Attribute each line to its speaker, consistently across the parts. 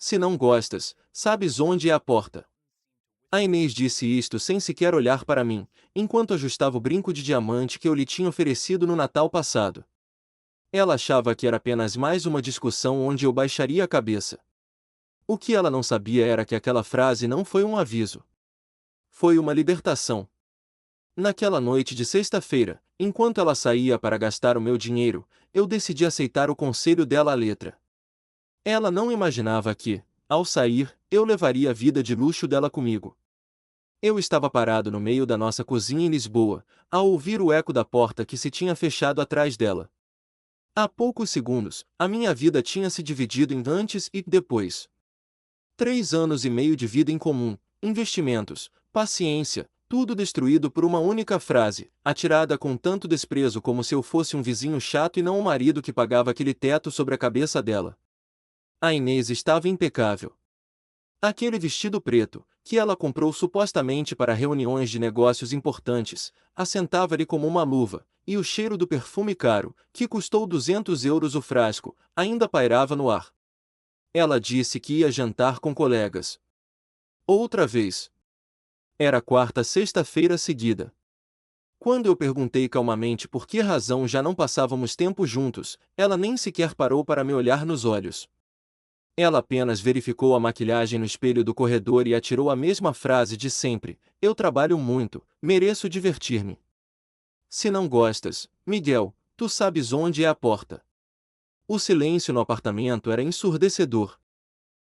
Speaker 1: Se não gostas, sabes onde é a porta. A Inês disse isto sem sequer olhar para mim, enquanto ajustava o brinco de diamante que eu lhe tinha oferecido no Natal passado. Ela achava que era apenas mais uma discussão onde eu baixaria a cabeça. O que ela não sabia era que aquela frase não foi um aviso. Foi uma libertação. Naquela noite de sexta-feira, enquanto ela saía para gastar o meu dinheiro, eu decidi aceitar o conselho dela à letra. Ela não imaginava que, ao sair, eu levaria a vida de luxo dela comigo. Eu estava parado no meio da nossa cozinha em Lisboa, ao ouvir o eco da porta que se tinha fechado atrás dela. Há poucos segundos, a minha vida tinha se dividido em antes e depois. 3 anos e meio de vida em comum, investimentos, paciência, tudo destruído por uma única frase, atirada com tanto desprezo como se eu fosse um vizinho chato e não o marido que pagava aquele teto sobre a cabeça dela. A Inês estava impecável. Aquele vestido preto, que ela comprou supostamente para reuniões de negócios importantes, assentava-lhe como uma luva, e o cheiro do perfume caro, que custou 200 euros o frasco, ainda pairava no ar. Ela disse que ia jantar com colegas. Outra vez. Era a quarta sexta-feira seguida. Quando eu perguntei calmamente por que razão já não passávamos tempo juntos, ela nem sequer parou para me olhar nos olhos. Ela apenas verificou a maquilhagem no espelho do corredor e atirou a mesma frase de sempre: eu trabalho muito, mereço divertir-me. Se não gostas, Miguel, tu sabes onde é a porta. O silêncio no apartamento era ensurdecedor.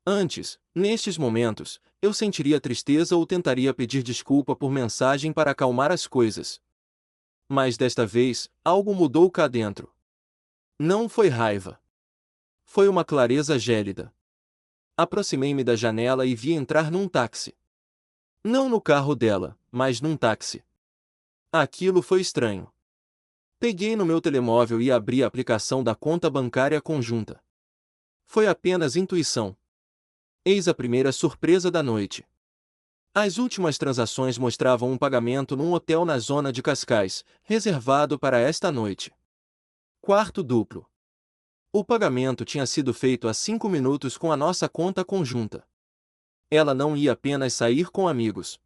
Speaker 1: Antes, nestes momentos, eu sentiria tristeza ou tentaria pedir desculpa por mensagem para acalmar as coisas. Mas desta vez, algo mudou cá dentro. Não foi raiva. Foi uma clareza gélida. Aproximei-me da janela e vi entrar num táxi. Não no carro dela, mas num táxi. Aquilo foi estranho. Peguei no meu telemóvel e abri a aplicação da conta bancária conjunta. Foi apenas intuição. Eis a primeira surpresa da noite. As últimas transações mostravam um pagamento num hotel na zona de Cascais, reservado para esta noite. Quarto duplo. O pagamento tinha sido feito há 5 minutos com a nossa conta conjunta. Ela não ia apenas sair com amigos.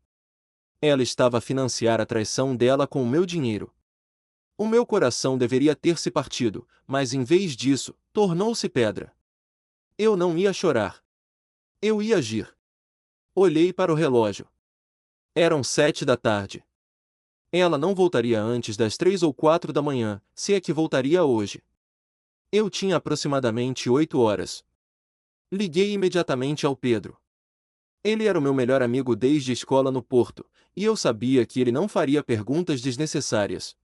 Speaker 1: Ela estava a financiar a traição dela com o meu dinheiro. O meu coração deveria ter se partido, mas em vez disso, tornou-se pedra. Eu não ia chorar. Eu ia agir. Olhei para o relógio. Eram 7 da tarde. Ela não voltaria antes das 3 ou 4 da manhã, se é que voltaria hoje. Eu tinha aproximadamente 8 horas. Liguei imediatamente ao Pedro. Ele era o meu melhor amigo desde a escola no Porto, e eu sabia que ele não faria perguntas desnecessárias.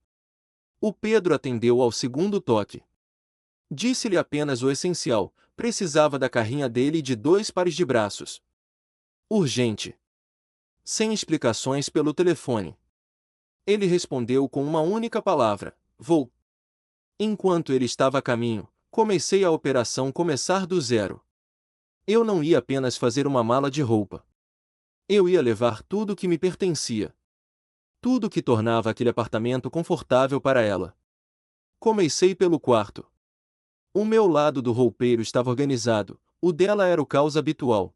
Speaker 1: O Pedro atendeu ao segundo toque. Disse-lhe apenas o essencial: precisava da carrinha dele e de 2 pares de braços. Urgente. Sem explicações pelo telefone. Ele respondeu com uma única palavra: vou. Enquanto ele estava a caminho, comecei a operação começar do zero. Eu não ia apenas fazer uma mala de roupa. Eu ia levar tudo que me pertencia. Tudo que tornava aquele apartamento confortável para ela. Comecei pelo quarto. O meu lado do roupeiro estava organizado, o dela era o caos habitual.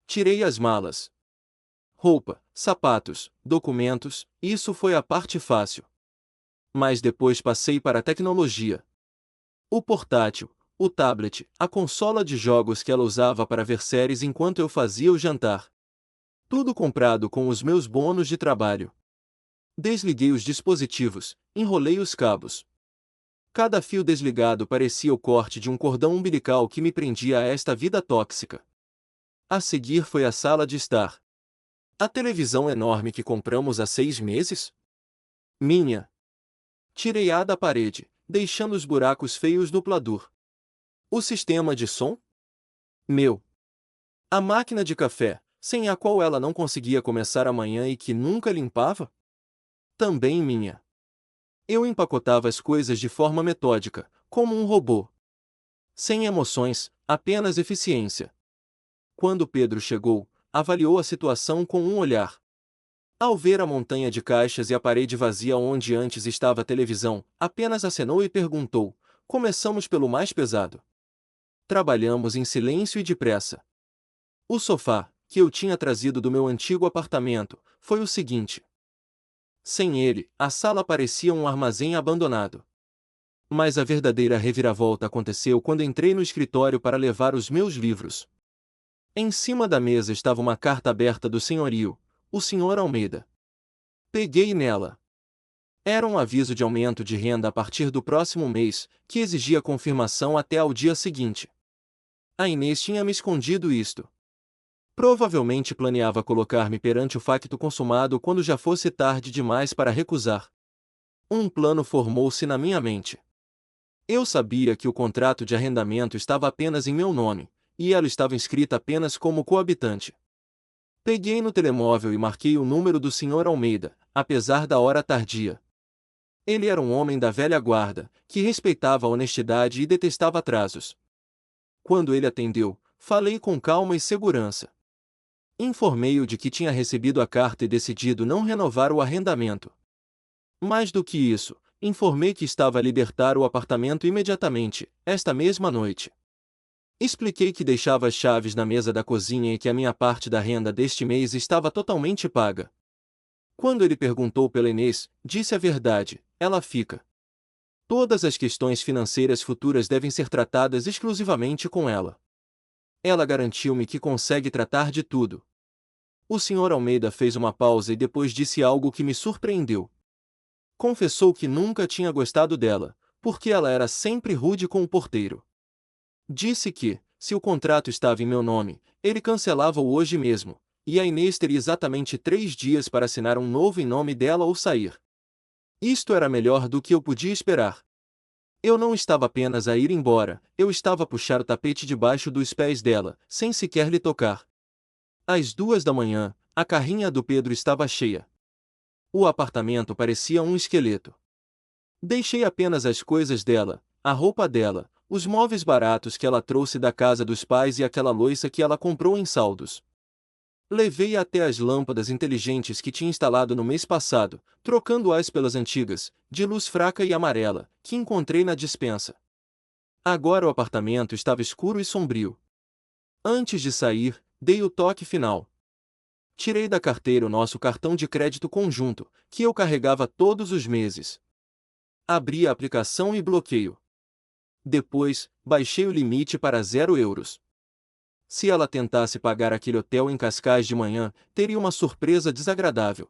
Speaker 1: Tirei as malas. Roupa, sapatos, documentos, isso foi a parte fácil. Mas depois passei para a tecnologia. O portátil, o tablet, a consola de jogos que ela usava para ver séries enquanto eu fazia o jantar. Tudo comprado com os meus bônus de trabalho. Desliguei os dispositivos, enrolei os cabos. Cada fio desligado parecia o corte de um cordão umbilical que me prendia a esta vida tóxica. A seguir foi a sala de estar. A televisão enorme que compramos há 6 meses? Minha. Tirei-a da parede, deixando os buracos feios do pladur. O sistema de som? Meu. A máquina de café, sem a qual ela não conseguia começar a manhã e que nunca limpava? Também minha. Eu empacotava as coisas de forma metódica, como um robô. Sem emoções, apenas eficiência. Quando Pedro chegou, avaliou a situação com um olhar. Ao ver a montanha de caixas e a parede vazia onde antes estava a televisão, apenas acenou e perguntou: começamos pelo mais pesado. Trabalhamos em silêncio e depressa. O sofá, que eu tinha trazido do meu antigo apartamento, foi o seguinte. Sem ele, a sala parecia um armazém abandonado. Mas a verdadeira reviravolta aconteceu quando entrei no escritório para levar os meus livros. Em cima da mesa estava uma carta aberta do senhorio, o Sr. Almeida. Peguei nela. Era um aviso de aumento de renda a partir do próximo mês, que exigia confirmação até ao dia seguinte. A Inês tinha me escondido isto. Provavelmente planeava colocar-me perante o facto consumado quando já fosse tarde demais para recusar. Um plano formou-se na minha mente. Eu sabia que o contrato de arrendamento estava apenas em meu nome, e ela estava inscrita apenas como coabitante. Peguei no telemóvel e marquei o número do Sr. Almeida, apesar da hora tardia. Ele era um homem da velha guarda, que respeitava a honestidade e detestava atrasos. Quando ele atendeu, falei com calma e segurança. Informei-o de que tinha recebido a carta e decidido não renovar o arrendamento. Mais do que isso, informei que estava a libertar o apartamento imediatamente, esta mesma noite. Expliquei que deixava as chaves na mesa da cozinha e que a minha parte da renda deste mês estava totalmente paga. Quando ele perguntou pela Inês, disse a verdade, ela fica. Todas as questões financeiras futuras devem ser tratadas exclusivamente com ela. Ela garantiu-me que consegue tratar de tudo. O Sr. Almeida fez uma pausa e depois disse algo que me surpreendeu. Confessou que nunca tinha gostado dela, porque ela era sempre rude com o porteiro. Disse que, se o contrato estava em meu nome, ele cancelava-o hoje mesmo, e a Inês teria exatamente 3 dias para assinar um novo em nome dela ou sair. Isto era melhor do que eu podia esperar. Eu não estava apenas a ir embora, eu estava a puxar o tapete debaixo dos pés dela, sem sequer lhe tocar. Às 2 da manhã, a carrinha do Pedro estava cheia. O apartamento parecia um esqueleto. Deixei apenas as coisas dela, a roupa dela, os móveis baratos que ela trouxe da casa dos pais e aquela louça que ela comprou em saldos. Levei até as lâmpadas inteligentes que tinha instalado no mês passado, trocando-as pelas antigas, de luz fraca e amarela, que encontrei na despensa. Agora o apartamento estava escuro e sombrio. Antes de sair, dei o toque final. Tirei da carteira o nosso cartão de crédito conjunto, que eu carregava todos os meses. Abri a aplicação e bloqueio. Depois, baixei o limite para 0 euros. Se ela tentasse pagar aquele hotel em Cascais de manhã, teria uma surpresa desagradável.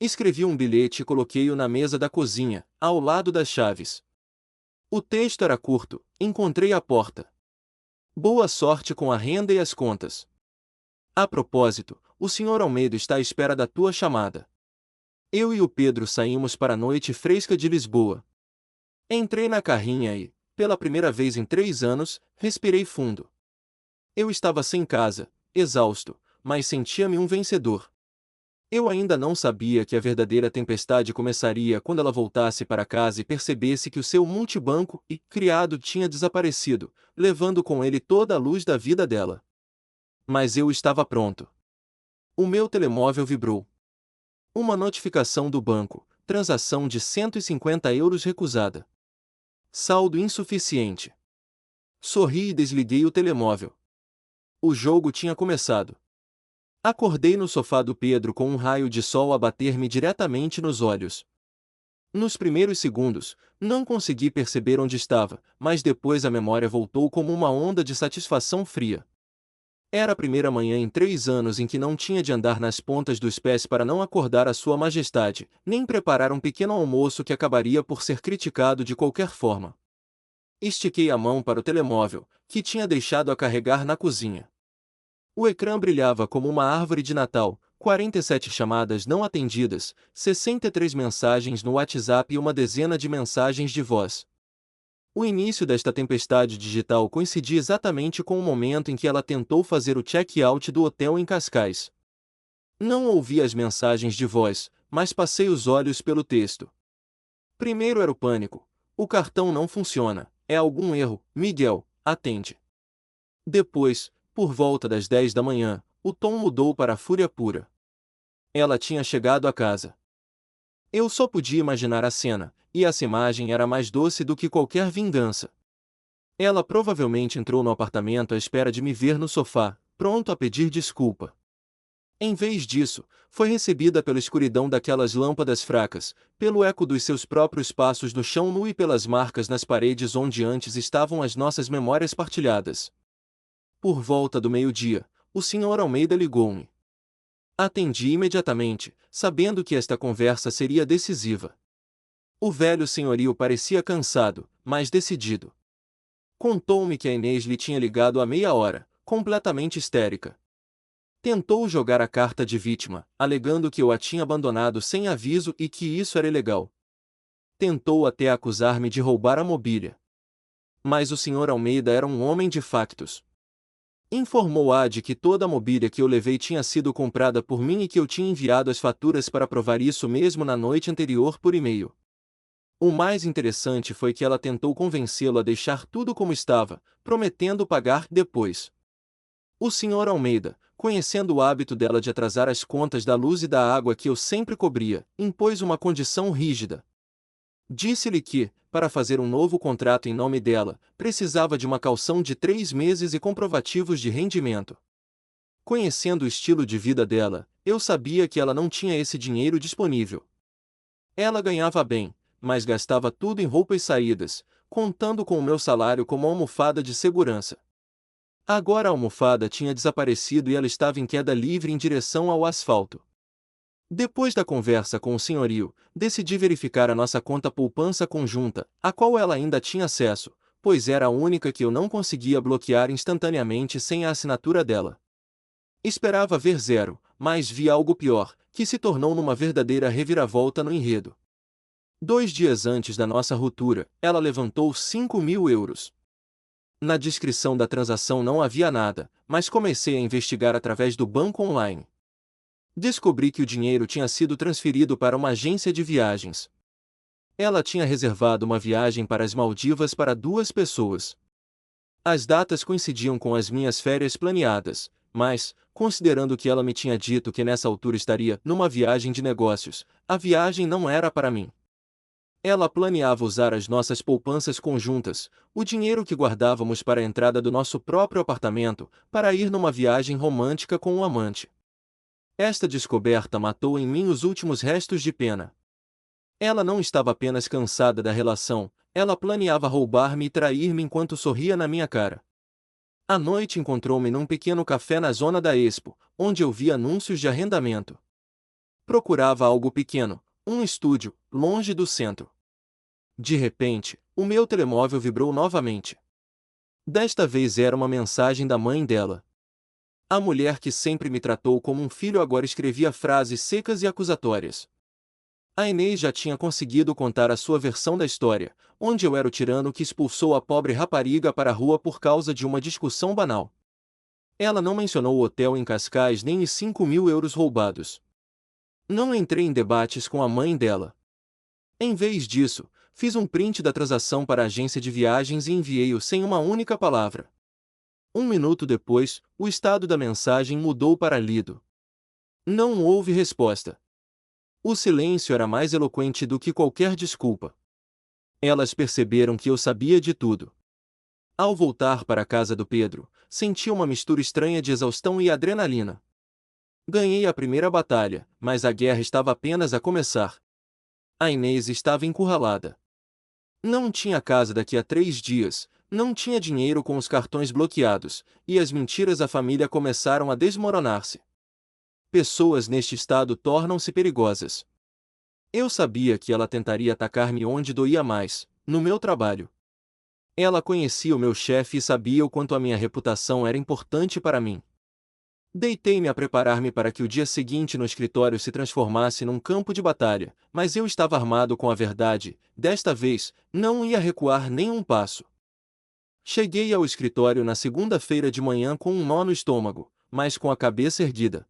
Speaker 1: Escrevi um bilhete e coloquei-o na mesa da cozinha, ao lado das chaves. O texto era curto, encontrei a porta. Boa sorte com a renda e as contas. A propósito, o Sr. Almeida está à espera da tua chamada. Eu e o Pedro saímos para a noite fresca de Lisboa. Entrei na carrinha e, pela primeira vez em 3 anos, respirei fundo. Eu estava sem casa, exausto, mas sentia-me um vencedor. Eu ainda não sabia que a verdadeira tempestade começaria quando ela voltasse para casa e percebesse que o seu multibanco e criado tinha desaparecido, levando com ele toda a luz da vida dela. Mas eu estava pronto. O meu telemóvel vibrou. Uma notificação do banco, transação de 150 euros recusada. Saldo insuficiente. Sorri e desliguei o telemóvel. O jogo tinha começado. Acordei no sofá do Pedro com um raio de sol a bater-me diretamente nos olhos. Nos primeiros segundos, não consegui perceber onde estava, mas depois a memória voltou como uma onda de satisfação fria. Era a primeira manhã em 3 anos em que não tinha de andar nas pontas dos pés para não acordar a Sua Majestade, nem preparar um pequeno almoço que acabaria por ser criticado de qualquer forma. Estiquei a mão para o telemóvel, que tinha deixado a carregar na cozinha. O ecrã brilhava como uma árvore de Natal, 47 chamadas não atendidas, 63 mensagens no WhatsApp e uma dezena de mensagens de voz. O início desta tempestade digital coincidia exatamente com o momento em que ela tentou fazer o check-out do hotel em Cascais. Não ouvi as mensagens de voz, mas passei os olhos pelo texto. Primeiro era o pânico. O cartão não funciona. É algum erro. Miguel, atende. Depois, por volta das 10 da manhã, o tom mudou para a fúria pura. Ela tinha chegado a casa. Eu só podia imaginar a cena, e essa imagem era mais doce do que qualquer vingança. Ela provavelmente entrou no apartamento à espera de me ver no sofá, pronto a pedir desculpa. Em vez disso, foi recebida pela escuridão daquelas lâmpadas fracas, pelo eco dos seus próprios passos no chão nu e pelas marcas nas paredes onde antes estavam as nossas memórias partilhadas. Por volta do meio-dia, o Sr. Almeida ligou-me. Atendi imediatamente, sabendo que esta conversa seria decisiva. O velho senhorio parecia cansado, mas decidido. Contou-me que a Inês lhe tinha ligado há meia hora, completamente histérica. Tentou jogar a carta de vítima, alegando que eu a tinha abandonado sem aviso e que isso era ilegal. Tentou até acusar-me de roubar a mobília. Mas o Sr. Almeida era um homem de factos. Informou-a de que toda a mobília que eu levei tinha sido comprada por mim e que eu tinha enviado as faturas para provar isso mesmo na noite anterior por e-mail. O mais interessante foi que ela tentou convencê-lo a deixar tudo como estava, prometendo pagar depois. O Sr. Almeida, conhecendo o hábito dela de atrasar as contas da luz e da água que eu sempre cobria, impôs uma condição rígida. Disse-lhe que, para fazer um novo contrato em nome dela, precisava de uma caução de 3 meses e comprovativos de rendimento. Conhecendo o estilo de vida dela, eu sabia que ela não tinha esse dinheiro disponível. Ela ganhava bem, mas gastava tudo em roupas e saídas, contando com o meu salário como almofada de segurança. Agora a almofada tinha desaparecido e ela estava em queda livre em direção ao asfalto. Depois da conversa com o senhorio, decidi verificar a nossa conta poupança conjunta, a qual ela ainda tinha acesso, pois era a única que eu não conseguia bloquear instantaneamente sem a assinatura dela. Esperava ver zero, mas vi algo pior, que se tornou numa verdadeira reviravolta no enredo. 2 dias antes da nossa ruptura, ela levantou 5.000 euros. Na descrição da transação não havia nada, mas comecei a investigar através do banco online. Descobri que o dinheiro tinha sido transferido para uma agência de viagens. Ela tinha reservado uma viagem para as Maldivas para 2 pessoas. As datas coincidiam com as minhas férias planeadas, mas, considerando que ela me tinha dito que nessa altura estaria numa viagem de negócios, a viagem não era para mim. Ela planeava usar as nossas poupanças conjuntas, o dinheiro que guardávamos para a entrada do nosso próprio apartamento, para ir numa viagem romântica com um amante. Esta descoberta matou em mim os últimos restos de pena. Ela não estava apenas cansada da relação, ela planeava roubar-me e trair-me enquanto sorria na minha cara. À noite encontrou-me num pequeno café na zona da Expo, onde eu vi anúncios de arrendamento. Procurava algo pequeno, um estúdio, longe do centro. De repente, o meu telemóvel vibrou novamente. Desta vez era uma mensagem da mãe dela. A mulher que sempre me tratou como um filho agora escrevia frases secas e acusatórias. A Inês já tinha conseguido contar a sua versão da história, onde eu era o tirano que expulsou a pobre rapariga para a rua por causa de uma discussão banal. Ela não mencionou o hotel em Cascais nem os 5.000 euros roubados. Não entrei em debates com a mãe dela. Em vez disso, fiz um print da transação para a agência de viagens e enviei-o sem uma única palavra. 1 minuto depois, o estado da mensagem mudou para lido. Não houve resposta. O silêncio era mais eloquente do que qualquer desculpa. Elas perceberam que eu sabia de tudo. Ao voltar para a casa do Pedro, senti uma mistura estranha de exaustão e adrenalina. Ganhei a primeira batalha, mas a guerra estava apenas a começar. A Inês estava encurralada. Não tinha casa daqui a 3 dias, não tinha dinheiro com os cartões bloqueados, e as mentiras da família começaram a desmoronar-se. Pessoas neste estado tornam-se perigosas. Eu sabia que ela tentaria atacar-me onde doía mais, no meu trabalho. Ela conhecia o meu chefe e sabia o quanto a minha reputação era importante para mim. Deitei-me a preparar-me para que o dia seguinte no escritório se transformasse num campo de batalha, mas eu estava armado com a verdade, desta vez, não ia recuar nem um passo. Cheguei ao escritório na segunda-feira de manhã com um nó no estômago, mas com a cabeça erguida.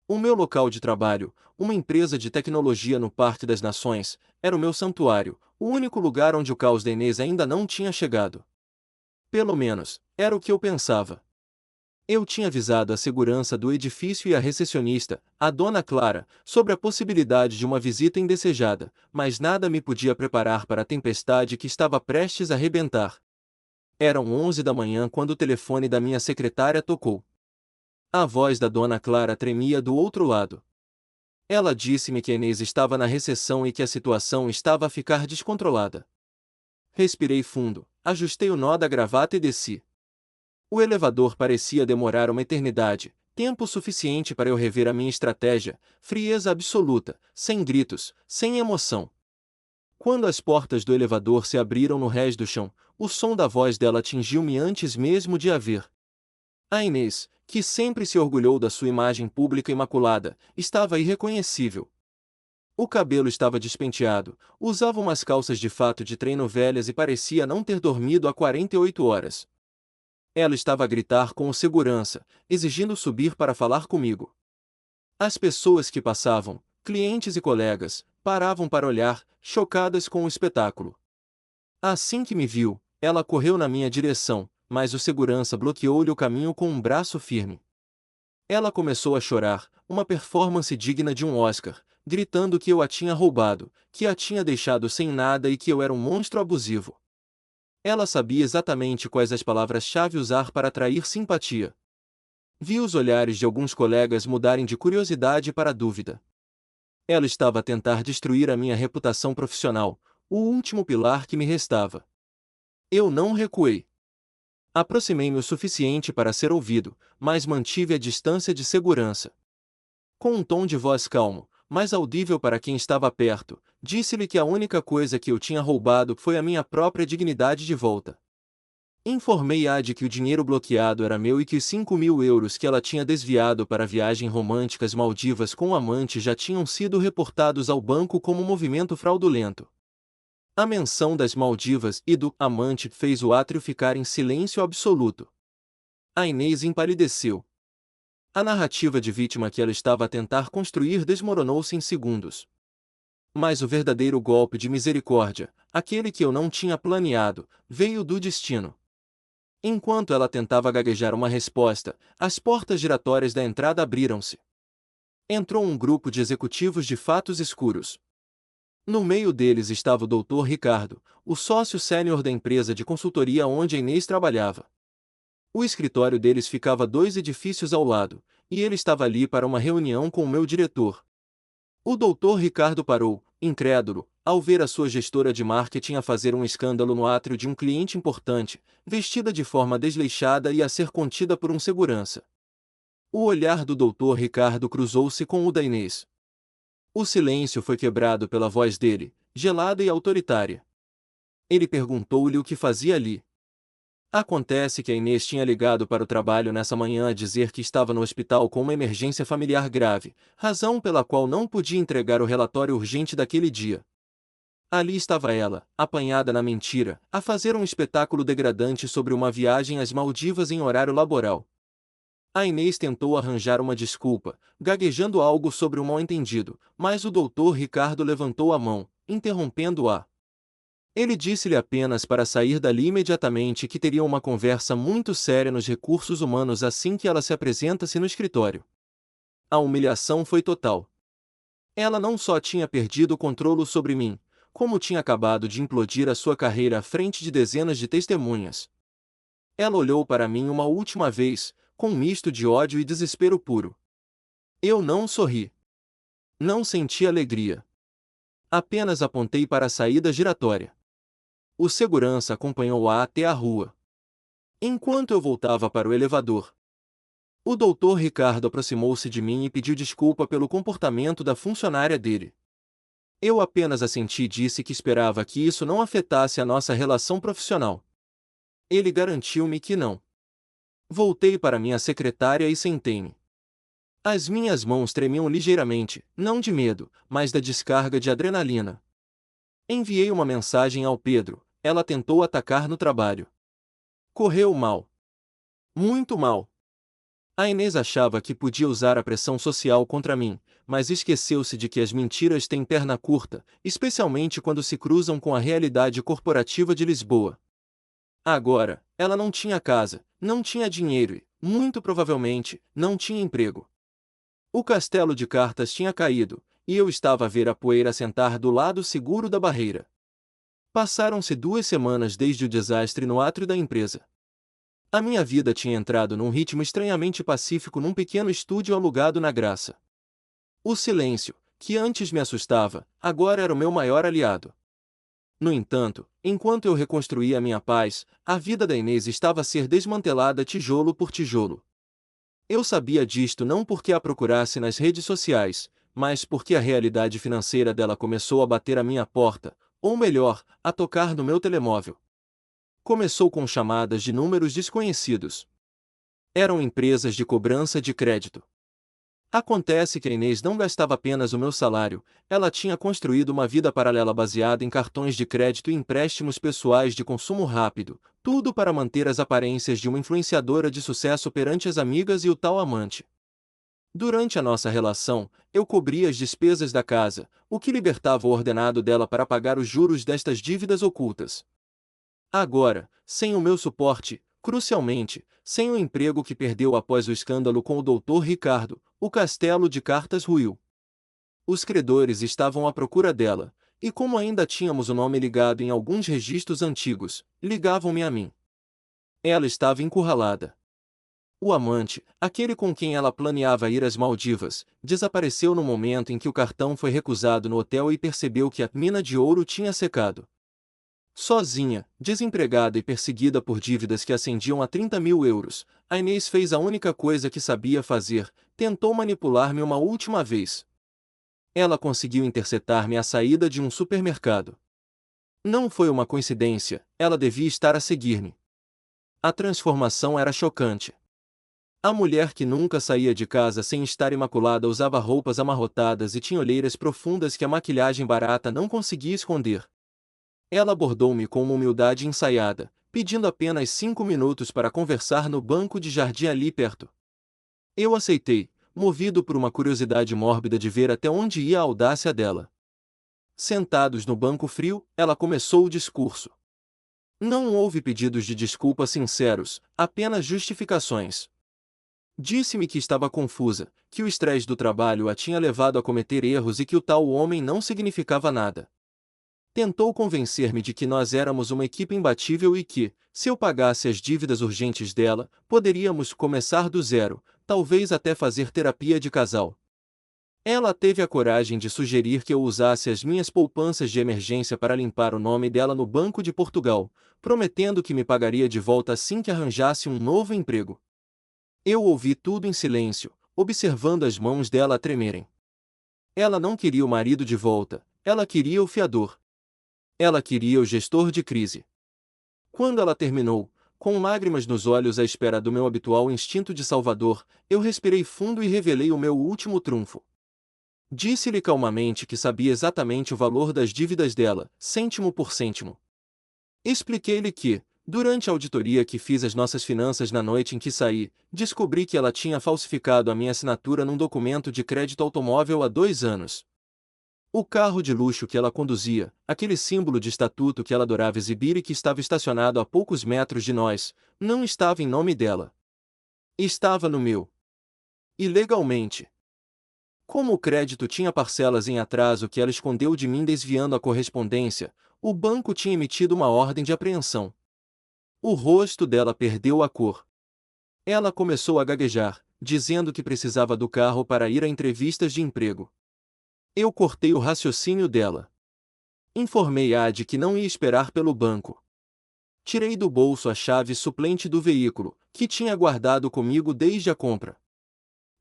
Speaker 1: O meu local de trabalho, uma empresa de tecnologia no Parque das Nações, era o meu santuário, o único lugar onde o caos da Inês ainda não tinha chegado. Pelo menos, era o que eu pensava. Eu tinha avisado a segurança do edifício e a recepcionista, a dona Clara, sobre a possibilidade de uma visita indesejada, mas nada me podia preparar para a tempestade que estava prestes a rebentar. Eram 11 da manhã quando o telefone da minha secretária tocou. A voz da dona Clara tremia do outro lado. Ela disse-me que a Inês estava na recessão e que a situação estava a ficar descontrolada. Respirei fundo, ajustei o nó da gravata e desci. O elevador parecia demorar uma eternidade, tempo suficiente para eu rever a minha estratégia, frieza absoluta, sem gritos, sem emoção. Quando as portas do elevador se abriram no rés do chão, o som da voz dela atingiu-me antes mesmo de a ver. A Inês, que sempre se orgulhou da sua imagem pública imaculada, estava irreconhecível. O cabelo estava despenteado, usava umas calças de fato de treino velhas e parecia não ter dormido há 48 horas. Ela estava a gritar com o segurança, exigindo subir para falar comigo. As pessoas que passavam, clientes e colegas, paravam para olhar, chocadas com o espetáculo. Assim que me viu, ela correu na minha direção, mas o segurança bloqueou-lhe o caminho com um braço firme. Ela começou a chorar, uma performance digna de um Oscar, gritando que eu a tinha roubado, que a tinha deixado sem nada e que eu era um monstro abusivo. Ela sabia exatamente quais as palavras-chave usar para atrair simpatia. Vi os olhares de alguns colegas mudarem de curiosidade para dúvida. Ela estava a tentar destruir a minha reputação profissional, o último pilar que me restava. Eu não recuei. Aproximei-me o suficiente para ser ouvido, mas mantive a distância de segurança. Com um tom de voz calmo, mas audível para quem estava perto, disse-lhe que a única coisa que eu tinha roubado foi a minha própria dignidade de volta. Informei-a de que o dinheiro bloqueado era meu e que os 5.000 euros que ela tinha desviado para a viagem romântica às Maldivas com o amante já tinham sido reportados ao banco como movimento fraudulento. A menção das Maldivas e do amante fez o átrio ficar em silêncio absoluto. A Inês empalideceu. A narrativa de vítima que ela estava a tentar construir desmoronou-se em segundos. Mas o verdadeiro golpe de misericórdia, aquele que eu não tinha planeado, veio do destino. Enquanto ela tentava gaguejar uma resposta, as portas giratórias da entrada abriram-se. Entrou um grupo de executivos de fatos escuros. No meio deles estava o Dr. Ricardo, o sócio sênior da empresa de consultoria onde a Inês trabalhava. O escritório deles ficava 2 edifícios ao lado, e ele estava ali para uma reunião com o meu diretor. O Dr. Ricardo parou, incrédulo, ao ver a sua gestora de marketing a fazer um escândalo no átrio de um cliente importante, vestida de forma desleixada e a ser contida por um segurança. O olhar do Dr. Ricardo cruzou-se com o da Inês. O silêncio foi quebrado pela voz dele, gelada e autoritária. Ele perguntou-lhe o que fazia ali. Acontece que a Inês tinha ligado para o trabalho nessa manhã a dizer que estava no hospital com uma emergência familiar grave, razão pela qual não podia entregar o relatório urgente daquele dia. Ali estava ela, apanhada na mentira, a fazer um espetáculo degradante sobre uma viagem às Maldivas em horário laboral. A Inês tentou arranjar uma desculpa, gaguejando algo sobre o mal-entendido, mas o Dr. Ricardo levantou a mão, interrompendo-a. Ele disse-lhe apenas para sair dali imediatamente e que teriam uma conversa muito séria nos recursos humanos assim que ela se apresentasse no escritório. A humilhação foi total. Ela não só tinha perdido o controle sobre mim, como tinha acabado de implodir a sua carreira à frente de dezenas de testemunhas. Ela olhou para mim uma última vez, com um misto de ódio e desespero puro. Eu não sorri. Não senti alegria. Apenas apontei para a saída giratória. O segurança acompanhou-a até a rua. Enquanto eu voltava para o elevador, o Dr. Ricardo aproximou-se de mim e pediu desculpa pelo comportamento da funcionária dele. Eu apenas assenti e disse que esperava que isso não afetasse a nossa relação profissional. Ele garantiu-me que não. Voltei para minha secretária e sentei-me. As minhas mãos tremiam ligeiramente, não de medo, mas da descarga de adrenalina. Enviei uma mensagem ao Pedro, ela tentou atacar no trabalho. Correu mal. Muito mal. A Inês achava que podia usar a pressão social contra mim, mas esqueceu-se de que as mentiras têm perna curta, especialmente quando se cruzam com a realidade corporativa de Lisboa. Agora, ela não tinha casa, não tinha dinheiro e, muito provavelmente, não tinha emprego. O castelo de cartas tinha caído, e eu estava a ver a poeira assentar do lado seguro da barreira. Passaram-se 2 semanas desde o desastre no átrio da empresa. A minha vida tinha entrado num ritmo estranhamente pacífico num pequeno estúdio alugado na Graça. O silêncio, que antes me assustava, agora era o meu maior aliado. No entanto, enquanto eu reconstruía minha paz, a vida da Inês estava a ser desmantelada tijolo por tijolo. Eu sabia disto não porque a procurasse nas redes sociais, mas porque a realidade financeira dela começou a bater à minha porta, ou melhor, a tocar no meu telemóvel. Começou com chamadas de números desconhecidos. Eram empresas de cobrança de crédito. Acontece que a Inês não gastava apenas o meu salário, ela tinha construído uma vida paralela baseada em cartões de crédito e empréstimos pessoais de consumo rápido, tudo para manter as aparências de uma influenciadora de sucesso perante as amigas e o tal amante. Durante a nossa relação, eu cobria as despesas da casa, o que libertava o ordenado dela para pagar os juros destas dívidas ocultas. Agora, sem o meu suporte, crucialmente, sem o emprego que perdeu após o escândalo com o Dr. Ricardo, o castelo de cartas ruiu. Os credores estavam à procura dela, e como ainda tínhamos o nome ligado em alguns registros antigos, ligavam-me a mim. Ela estava encurralada. O amante, aquele com quem ela planeava ir às Maldivas, desapareceu no momento em que o cartão foi recusado no hotel e percebeu que a mina de ouro tinha secado. Sozinha, desempregada e perseguida por dívidas que ascendiam a 30 mil euros, a Inês fez a única coisa que sabia fazer: tentou manipular-me uma última vez. Ela conseguiu interceptar-me à saída de um supermercado. Não foi uma coincidência, ela devia estar a seguir-me. A transformação era chocante. A mulher que nunca saía de casa sem estar imaculada usava roupas amarrotadas e tinha olheiras profundas que a maquilhagem barata não conseguia esconder. Ela abordou-me com uma humildade ensaiada, pedindo apenas 5 minutos para conversar no banco de jardim ali perto. Eu aceitei, movido por uma curiosidade mórbida de ver até onde ia a audácia dela. Sentados no banco frio, ela começou o discurso. Não houve pedidos de desculpas sinceros, apenas justificações. Disse-me que estava confusa, que o estresse do trabalho a tinha levado a cometer erros e que o tal homem não significava nada. Tentou convencer-me de que nós éramos uma equipe imbatível e que, se eu pagasse as dívidas urgentes dela, poderíamos começar do zero, talvez até fazer terapia de casal. Ela teve a coragem de sugerir que eu usasse as minhas poupanças de emergência para limpar o nome dela no Banco de Portugal, prometendo que me pagaria de volta assim que arranjasse um novo emprego. Eu ouvi tudo em silêncio, observando as mãos dela a tremerem. Ela não queria o marido de volta, ela queria o fiador. Ela queria o gestor de crise. Quando ela terminou, com lágrimas nos olhos à espera do meu habitual instinto de salvador, eu respirei fundo e revelei o meu último trunfo. Disse-lhe calmamente que sabia exatamente o valor das dívidas dela, cêntimo por cêntimo. Expliquei-lhe que, durante a auditoria que fiz às nossas finanças na noite em que saí, descobri que ela tinha falsificado a minha assinatura num documento de crédito automóvel há 2 anos. O carro de luxo que ela conduzia, aquele símbolo de estatuto que ela adorava exibir e que estava estacionado a poucos metros de nós, não estava em nome dela. Estava no meu. E legalmente. Como o crédito tinha parcelas em atraso que ela escondeu de mim desviando a correspondência, o banco tinha emitido uma ordem de apreensão. O rosto dela perdeu a cor. Ela começou a gaguejar, dizendo que precisava do carro para ir a entrevistas de emprego. Eu cortei o raciocínio dela. Informei-a de que não ia esperar pelo banco. Tirei do bolso a chave suplente do veículo, que tinha guardado comigo desde a compra.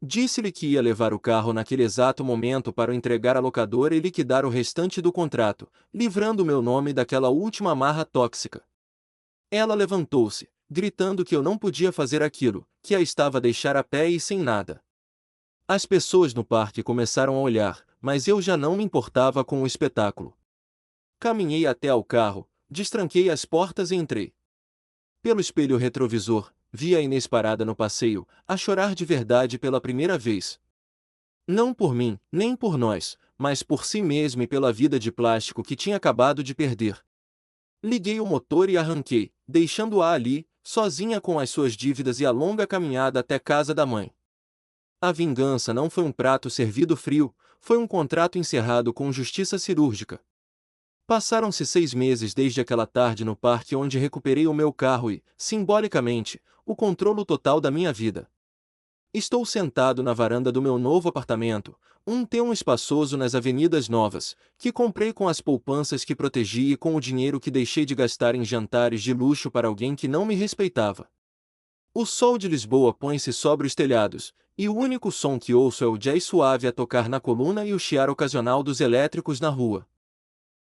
Speaker 1: Disse-lhe que ia levar o carro naquele exato momento para o entregar à locadora e liquidar o restante do contrato, livrando meu nome daquela última amarra tóxica. Ela levantou-se, gritando que eu não podia fazer aquilo, que a estava a deixar a pé e sem nada. As pessoas no parque começaram a olhar, mas eu já não me importava com o espetáculo. Caminhei até ao carro, destranquei as portas e entrei. Pelo espelho retrovisor, vi a Inês parada no passeio, a chorar de verdade pela primeira vez. Não por mim, nem por nós, mas por si mesma e pela vida de plástico que tinha acabado de perder. Liguei o motor e arranquei, deixando-a ali, sozinha com as suas dívidas e a longa caminhada até casa da mãe. A vingança não foi um prato servido frio, foi um contrato encerrado com justiça cirúrgica. Passaram-se 6 meses desde aquela tarde no parque onde recuperei o meu carro e, simbolicamente, o controlo total da minha vida. Estou sentado na varanda do meu novo apartamento, um T1 espaçoso nas Avenidas Novas, que comprei com as poupanças que protegi e com o dinheiro que deixei de gastar em jantares de luxo para alguém que não me respeitava. O sol de Lisboa põe-se sobre os telhados, e o único som que ouço é o jazz suave a tocar na coluna e o chiar ocasional dos elétricos na rua.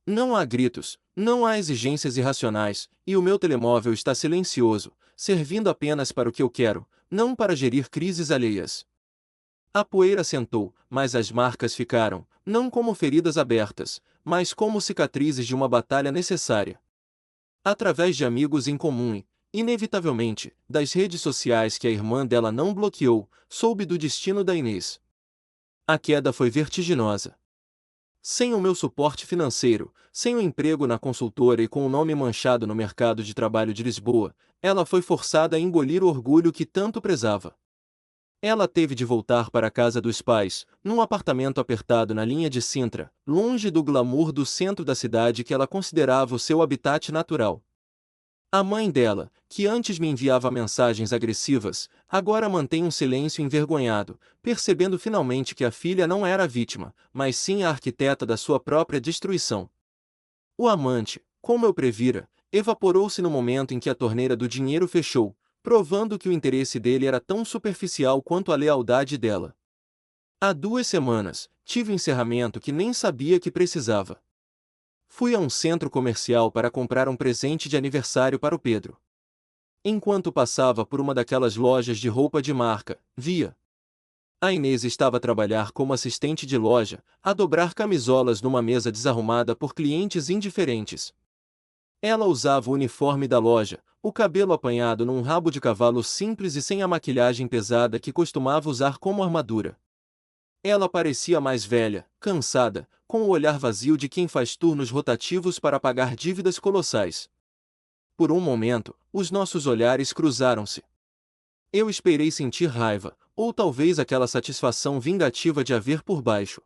Speaker 1: Não há gritos, não há exigências irracionais, e o meu telemóvel está silencioso, servindo apenas para o que eu quero, não para gerir crises alheias. A poeira sentou, mas as marcas ficaram, não como feridas abertas, mas como cicatrizes de uma batalha necessária. Através de amigos em comum e, inevitavelmente, das redes sociais que a irmã dela não bloqueou, soube do destino da Inês. A queda foi vertiginosa. Sem o meu suporte financeiro, sem o emprego na consultora e com o nome manchado no mercado de trabalho de Lisboa, ela foi forçada a engolir o orgulho que tanto prezava. Ela teve de voltar para a casa dos pais, num apartamento apertado na linha de Sintra, longe do glamour do centro da cidade que ela considerava o seu habitat natural. A mãe dela, que antes me enviava mensagens agressivas, agora mantém um silêncio envergonhado, percebendo finalmente que a filha não era a vítima, mas sim a arquiteta da sua própria destruição. O amante, como eu previra, evaporou-se no momento em que a torneira do dinheiro fechou, provando que o interesse dele era tão superficial quanto a lealdade dela. Há 2 semanas, tive um encerramento que nem sabia que precisava. Fui a um centro comercial para comprar um presente de aniversário para o Pedro. Enquanto passava por uma daquelas lojas de roupa de marca, via. A Inês estava a trabalhar como assistente de loja, a dobrar camisolas numa mesa desarrumada por clientes indiferentes. Ela usava o uniforme da loja, o cabelo apanhado num rabo de cavalo simples e sem a maquilhagem pesada que costumava usar como armadura. Ela parecia mais velha, cansada, com o olhar vazio de quem faz turnos rotativos para pagar dívidas colossais. Por um momento, os nossos olhares cruzaram-se. Eu esperei sentir raiva, ou talvez aquela satisfação vingativa de a ver por baixo.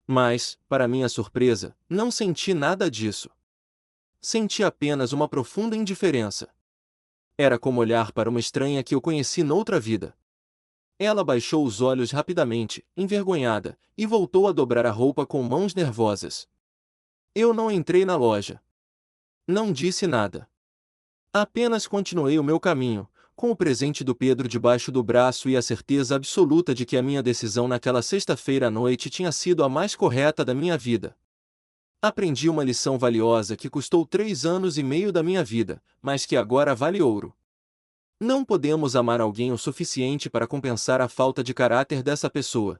Speaker 1: Mas, para minha surpresa, não senti nada disso. Senti apenas uma profunda indiferença. Era como olhar para uma estranha que eu conheci noutra vida. Ela baixou os olhos rapidamente, envergonhada, e voltou a dobrar a roupa com mãos nervosas. Eu não entrei na loja. Não disse nada. Apenas continuei o meu caminho, com o presente do Pedro debaixo do braço e a certeza absoluta de que a minha decisão naquela sexta-feira à noite tinha sido a mais correta da minha vida. Aprendi uma lição valiosa que custou 3 anos e meio da minha vida, mas que agora vale ouro. Não podemos amar alguém o suficiente para compensar a falta de caráter dessa pessoa.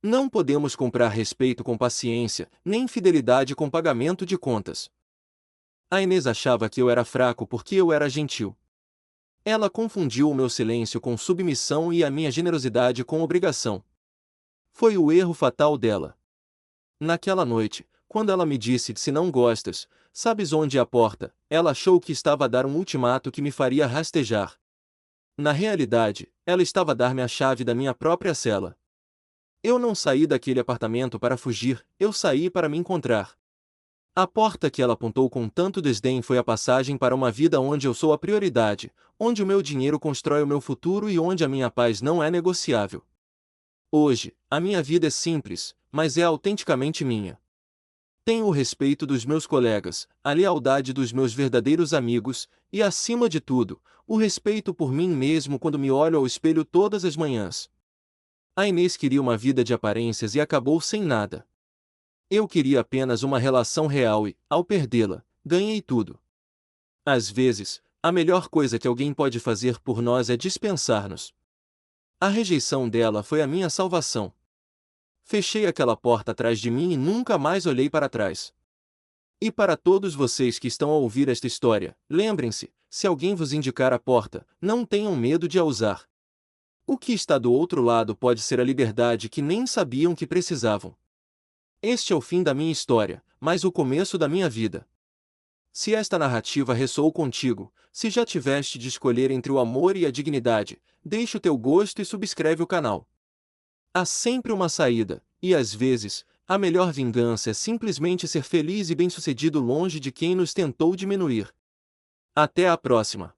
Speaker 1: Não podemos comprar respeito com paciência, nem fidelidade com pagamento de contas. A Inês achava que eu era fraco porque eu era gentil. Ela confundiu o meu silêncio com submissão e a minha generosidade com obrigação. Foi o erro fatal dela. Naquela noite, quando ela me disse: "Se não gostas, sabes onde é a porta", ela achou que estava a dar um ultimato que me faria rastejar. Na realidade, ela estava a dar-me a chave da minha própria cela. Eu não saí daquele apartamento para fugir, eu saí para me encontrar. A porta que ela apontou com tanto desdém foi a passagem para uma vida onde eu sou a prioridade, onde o meu dinheiro constrói o meu futuro e onde a minha paz não é negociável. Hoje, a minha vida é simples, mas é autenticamente minha. Tenho o respeito dos meus colegas, a lealdade dos meus verdadeiros amigos, e, acima de tudo, o respeito por mim mesmo quando me olho ao espelho todas as manhãs. A Inês queria uma vida de aparências e acabou sem nada. Eu queria apenas uma relação real e, ao perdê-la, ganhei tudo. Às vezes, a melhor coisa que alguém pode fazer por nós é dispensar-nos. A rejeição dela foi a minha salvação. Fechei aquela porta atrás de mim e nunca mais olhei para trás. E para todos vocês que estão a ouvir esta história, lembrem-se, se alguém vos indicar a porta, não tenham medo de a usar. O que está do outro lado pode ser a liberdade que nem sabiam que precisavam. Este é o fim da minha história, mas o começo da minha vida. Se esta narrativa ressoou contigo, se já tiveste de escolher entre o amor e a dignidade, deixa o teu gosto e subscreve o canal. Há sempre uma saída, e às vezes, A melhor vingança é simplesmente ser feliz e bem-sucedido longe de quem nos tentou diminuir. Até a próxima!